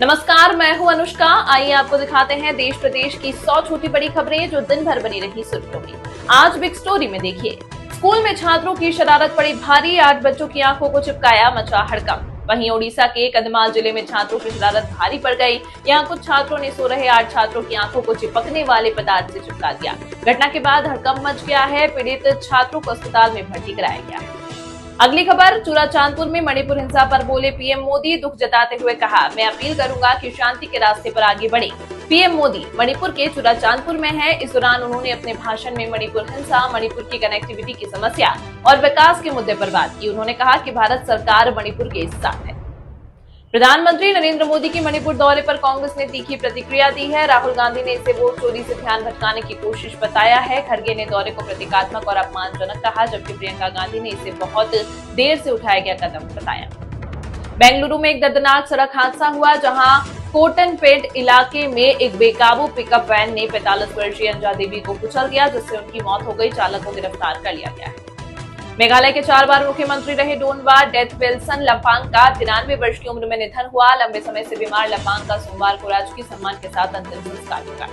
नमस्कार, मैं हूं अनुष्का। आइए आपको दिखाते हैं देश प्रदेश की 100 छोटी बड़ी खबरें जो दिन भर बनी रही सुर्खियों में। आज बिग स्टोरी में देखिए, स्कूल में छात्रों की शरारत पड़ी भारी, 8 बच्चों की आंखों को चिपकाया, मचा हड़कंप। वहीं ओडिशा के कंधमाल जिले में छात्रों की शरारत भारी पड़ गई। यहाँ कुछ छात्रों ने सो रहे 8 छात्रों की आंखों को चिपकने वाले पदार्थ से चिपका दिया। घटना के बाद हड़कंप मच गया है। पीड़ित छात्रों को अस्पताल में भर्ती कराया गया है। अगली खबर, चूड़ाचांदपुर में मणिपुर हिंसा पर बोले पीएम मोदी। दुख जताते हुए कहा, मैं अपील करूंगा कि शांति के रास्ते पर आगे बढ़े। पीएम मोदी मणिपुर के चूड़ाचांदपुर में है। इस दौरान उन्होंने अपने भाषण में मणिपुर हिंसा, मणिपुर की कनेक्टिविटी की समस्या और विकास के मुद्दे पर बात की। उन्होंने कहा कि भारत सरकार मणिपुर के साथ है। प्रधानमंत्री नरेंद्र मोदी की मणिपुर दौरे पर कांग्रेस ने तीखी प्रतिक्रिया दी है। राहुल गांधी ने इसे वोट चोरी से ध्यान भटकाने की कोशिश बताया है। खड़गे ने दौरे को प्रतीकात्मक और अपमानजनक कहा, जबकि प्रियंका गांधी ने इसे बहुत देर से उठाया गया कदम बताया। बेंगलुरु में एक दर्दनाक सड़क हादसा हुआ, जहां कोटनपेट इलाके में एक बेकाबू पिकअप वैन ने 45 वर्षीय अंजा देवी को कुचल दिया, जिससे उनकी मौत हो गई। चालक को गिरफ्तार कर लिया गया है। मेघालय के 4 बार मुख्यमंत्री रहे डोनवा डेथ विल्सन लंपांग का 93 वर्ष की उम्र में निधन हुआ। लंबे समय से बीमार लंपांग का सोमवार को राजकीय सम्मान के साथ अंतिम संस्कार होगा।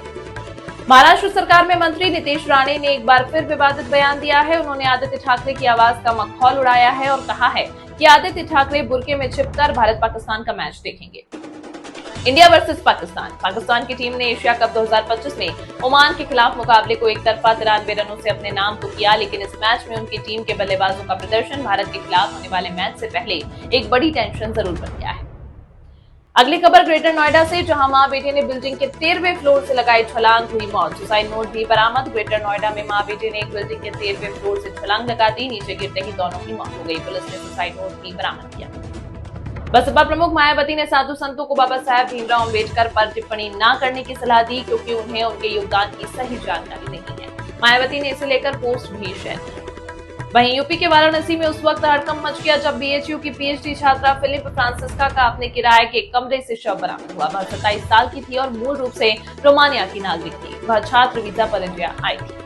महाराष्ट्र सरकार में मंत्री नितेश राणे ने एक बार फिर विवादित बयान दिया है। उन्होंने आदित्य ठाकरे की आवाज का मखौल उड़ाया है और कहा है कि आदित्य ठाकरे बुर्के में छिपकर भारत पाकिस्तान का मैच देखेंगे। इंडिया वर्सेस पाकिस्तान की टीम ने एशिया कप 2025 में ओमान के खिलाफ मुकाबले को एक तरफा 93 रनों से अपने नाम तो किया, लेकिन इस मैच में उनकी टीम के बल्लेबाजों का प्रदर्शन भारत के खिलाफ होने वाले मैच से पहले एक बड़ी टेंशन जरूर बन गया है। अगली खबर ग्रेटर नोएडा से, जहां मां बेटे ने बिल्डिंग के 13वें फ्लोर से लगाई छलांग, हुई मौत। सुसाइड नोट भी बरामद। ग्रेटर नोएडा में मां बेटे ने एक बिल्डिंग के 13वें फ्लोर से छलांग लगा दी। नीचे गिरते ही दोनों की मौत हो गई। पुलिस ने सुसाइड नोट भी बरामद किया। बसपा प्रमुख मायावती ने साधु संतों को बाबा साहेब भीमराव अम्बेडकर पर टिप्पणी न करने की सलाह दी, क्योंकि उन्हें उनके योगदान की सही जानकारी नहीं है। मायावती ने इसे लेकर पोस्ट भी शेयर की। वहीं यूपी के वाराणसी में उस वक्त हड़कंप मच गया जब बीएचयू की पीएचडी छात्रा फिलिप फ्रांसिस्का का अपने किराए के कमरे से शव बरामद हुआ। वह 27 साल की थी और मूल रूप से रोमानिया की नागरिक थी। वह छात्र वीजा पर इंडिया आई थी।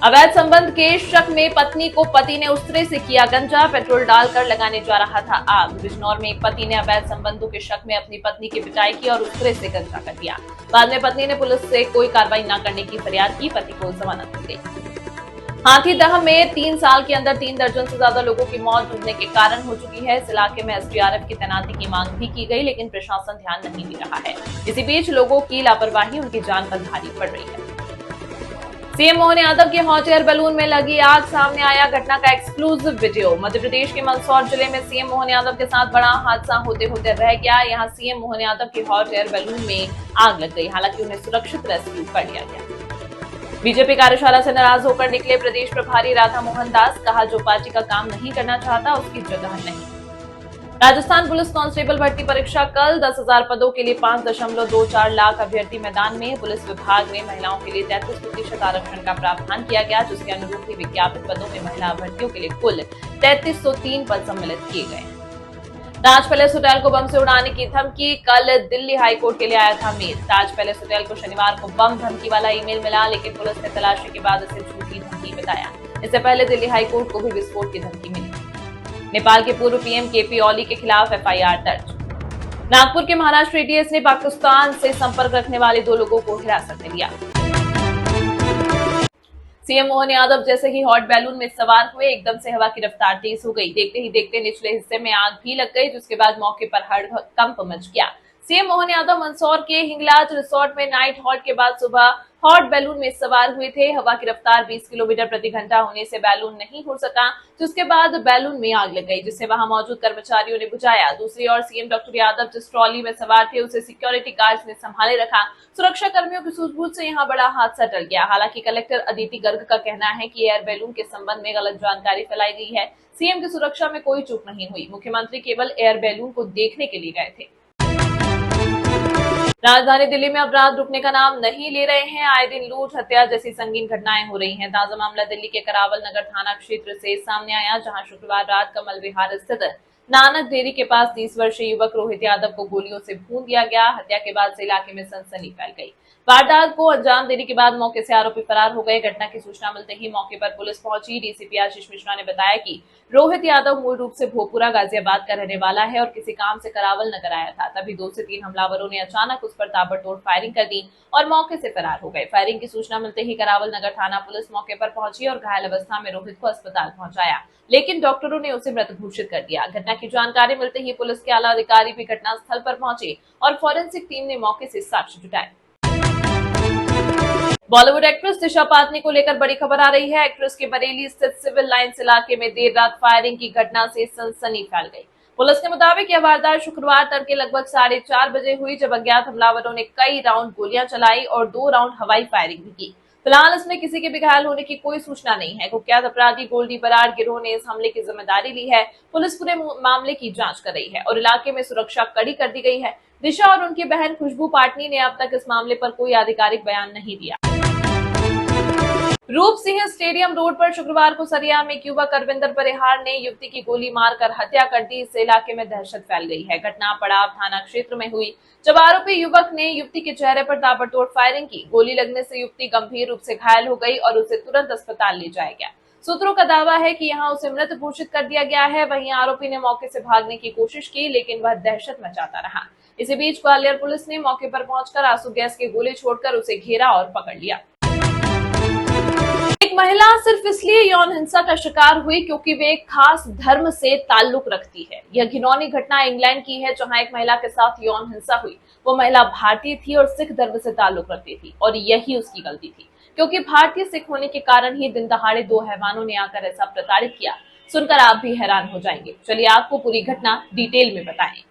अवैध संबंध के शक में पत्नी को पति ने उस्तरे से किया गंजा, पेट्रोल डालकर लगाने जा रहा था आग। बिजनौर में एक पति ने अवैध संबंधों के शक में अपनी पत्नी की पिटाई की और उस्तरे से गंजा कर दिया। बाद में पत्नी ने पुलिस से कोई कार्रवाई न करने की फरियाद की। पति को जमानत मिल गई। हाथीदह में 3 साल के अंदर 3 दर्जन से ज्यादा लोगों की मौत डूबने के कारण हो चुकी है। इस इलाके में एसडीआरएफ की तैनाती की मांग भी की गई, लेकिन प्रशासन ध्यान नहीं दे रहा है। इसी बीच लोगों की लापरवाही उनकी जान पर भारी पड़ रही है। सीएम मोहन यादव के हॉट एयर बैलून में लगी आग, सामने आया घटना का एक्सक्लूसिव वीडियो। मध्य प्रदेश के मंदसौर जिले में सीएम मोहन यादव के साथ बड़ा हादसा होते होते रह गया। यहां सीएम मोहन यादव के हॉट एयर बैलून में आग लग गई, हालांकि उन्हें सुरक्षित रेस्क्यू कर लिया गया। बीजेपी कार्यशाला से नाराज होकर निकले प्रदेश प्रभारी राधा मोहन दास, कहा जो पार्टी का काम नहीं करना चाहता उसकी जगह नहीं। राजस्थान पुलिस कांस्टेबल भर्ती परीक्षा कल, 10,000 पदों के लिए 5.24 लाख अभ्यर्थी मैदान में। पुलिस विभाग में महिलाओं के लिए 33% आरक्षण का प्रावधान किया गया, जिसके अनुरूप ही विज्ञापित पदों में महिला अभ्यर्थियों के लिए कुल 3303 पद सम्मिलित किए गए हैं। ताज पैलेस होटल को बम से उड़ाने की धमकी, कल दिल्ली हाईकोर्ट के लिए आया था मेल। ताज पैलेस होटल को शनिवार को बम धमकी वाला ईमेल मिला, लेकिन पुलिस ने तलाशी के बाद इसे झूठी धमकी बताया। इससे पहले दिल्ली हाईकोर्ट को भी विस्फोट की धमकी मिली। नेपाल के पूर्व पीएम केपी ओली के खिलाफ एफआईआर दर्ज। नागपुर के महाराष्ट्र एटीएस ने पाकिस्तान से संपर्क रखने वाले 2 लोगों को हिरासत में लिया। सीएम मोहन यादव जैसे ही हॉट बैलून में सवार हुए, एकदम से हवा की रफ्तार तेज हो गई। देखते ही देखते निचले हिस्से में आग भी लग गई, जिसके बाद मौके पर हड़कंप मच गया। सीएम मोहन यादव मंदसौर के हिंगलाज रिसोर्ट में नाइट हॉल्ट के बाद सुबह हॉट बैलून में सवार हुए थे। हवा की रफ्तार 20 किलोमीटर प्रति घंटा होने से बैलून नहीं उड़ सका, जिसके बाद बैलून में आग लग गई, जिसे वहां मौजूद कर्मचारियों ने बुझाया। दूसरी ओर सीएम डॉक्टर यादव जिस ट्रॉली में सवार थे, उसे सिक्योरिटी गार्ड्स ने संभाले रखा। सुरक्षा कर्मियों की सूझबूझ से यहां बड़ा हादसा टल गया। हालांकि कलेक्टर अदिति गर्ग का कहना है कि एयर बैलून के संबंध में गलत जानकारी फैलाई गई है। सीएम की सुरक्षा में कोई चूक नहीं हुई। मुख्यमंत्री केवल एयर बैलून को देखने के लिए गए थे। राजधानी दिल्ली में अपराध रुकने का नाम नहीं ले रहे हैं। आए दिन लूट, हत्या जैसी संगीन घटनाएं हो रही हैं। ताजा मामला दिल्ली के करावल नगर थाना क्षेत्र से सामने आया, जहां शुक्रवार रात कमल विहार स्थित नानक डेयरी के पास 30 वर्षीय युवक रोहित यादव को गोलियों से भून दिया गया। हत्या के बाद से इलाके में सनसनी फैल गई। वारदात को अंजाम देने के बाद मौके से आरोपी फरार हो गए। घटना की सूचना मिलते ही मौके पर पुलिस पहुंची। डीसीपी आशीष मिश्रा ने बताया कि रोहित यादव मूल रूप से भोपुरा गाजियाबाद का रहने वाला है और किसी काम से करावल नगर आया था। तभी 2 से 3 हमलावरों ने अचानक उस पर ताबड़तोड़ फायरिंग कर दी और मौके से फरार हो गए। फायरिंग की सूचना मिलते ही करावल नगर थाना पुलिस मौके पर पहुंची और घायल अवस्था में रोहित को अस्पताल पहुंचाया, लेकिन डॉक्टरों ने उसे मृत घोषित कर दिया। घटना की जानकारी मिलते ही पुलिस के आला अधिकारी भी घटनास्थल पर पहुंचे और फॉरेंसिक टीम ने मौके से साक्ष्य जुटाए। बॉलीवुड एक्ट्रेस दिशा पाटनी को लेकर बड़ी खबर आ रही है। एक्ट्रेस के बरेली स्थित सिविल लाइंस इलाके में देर रात फायरिंग की घटना से सनसनी फैल गई। पुलिस के मुताबिक यह वारदात शुक्रवार तड़के लगभग 4:30 बजे हुई, जब अज्ञात हमलावरों ने कई राउंड गोलियां चलाई और 2 राउंड हवाई फायरिंग भी की। फिलहाल इसमें किसी के भी घायल होने की कोई सूचना नहीं है। कुख्यात अपराधी गोल्डी बराड़ गिरोह ने इस हमले की जिम्मेदारी ली है। पुलिस पूरे मामले की जांच कर रही है और इलाके में सुरक्षा कड़ी कर दी गई है। दिशा और उनकी बहन खुशबू पाटनी ने अब तक इस मामले पर कोई आधिकारिक बयान नहीं दिया। रूप सिंह स्टेडियम रोड पर शुक्रवार को सरिया में एक युवक अरविंदर परिहार ने युवती की गोली मारकर हत्या कर दी। इससे इलाके में दहशत फैल गई है। घटना पड़ाव थाना क्षेत्र में हुई, जब आरोपी युवक ने युवती के चेहरे पर ताबड़तोड़ फायरिंग की। गोली लगने से युवती गंभीर रूप से घायल हो गई और उसे तुरंत अस्पताल ले जाया गया। सूत्रों का दावा है कि यहां उसे मृत घोषित कर दिया गया है। वहीं आरोपी ने मौके से भागने की कोशिश की, लेकिन वह दहशत मचाता रहा। इसी बीच ग्वालियर पुलिस ने मौके पर पहुंचकर आंसू गैस के गोले छोड़कर उसे घेरा और पकड़ लिया। एक महिला सिर्फ इसलिए यौन हिंसा का शिकार हुई क्योंकि वे एक खास धर्म से ताल्लुक रखती है। यह घिनौनी घटना इंग्लैंड की है, जहां एक महिला के साथ यौन हिंसा हुई। वो महिला भारतीय थी और सिख धर्म से ताल्लुक रखती थी और यही उसकी गलती थी, क्योंकि भारतीय सिख होने के कारण ही दिन दहाड़े 2 हैवानों ने आकर ऐसा प्रताड़ित किया। सुनकर आप भी हैरान हो जाएंगे। चलिए आपको पूरी घटना डिटेल में बताएं।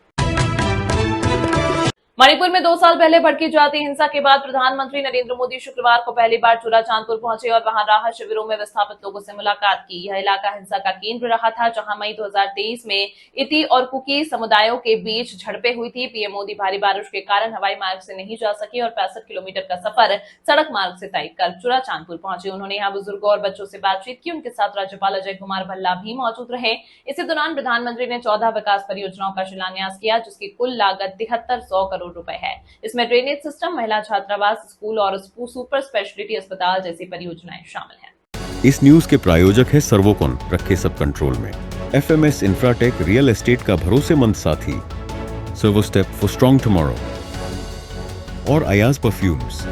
मणिपुर में 2 साल पहले भड़की जाति हिंसा के बाद प्रधानमंत्री नरेंद्र मोदी शुक्रवार को पहली बार चूड़ाचांदपुर पहुंचे और वहां राहत शिविरों में विस्थापित लोगों से मुलाकात की। यह इलाका हिंसा का केंद्र रहा था, जहां मई 2023 में इटी और कुकी समुदायों के बीच झड़पें हुई थी। पीएम मोदी भारी बारिश के कारण हवाई मार्ग से नहीं जा सके और 65 किलोमीटर का सफर सड़क मार्ग से तय कर चूड़ाचांदपुर पहुंचे। उन्होंने यहाँ बुजुर्गों और बच्चों से बातचीत की। उनके साथ राज्यपाल अजय कुमार भल्ला भी मौजूद रहे। इसी दौरान प्रधानमंत्री ने 14 विकास परियोजनाओं का शिलान्यास किया, जिसकी कुल लागत 7300 करोड़ रुपए है। इसमें ड्रेनेज सिस्टम, महिला छात्रावास, स्कूल और सुपर स्पेशलिटी अस्पताल जैसी परियोजनाएं शामिल हैं। इस न्यूज के प्रायोजक है सर्वोकॉन, रखे सब कंट्रोल में। FMS इंफ्राटेक रियल एस्टेट का भरोसेमंद साथी, servo step for strong tomorrow और अयाज परफ्यूम्स।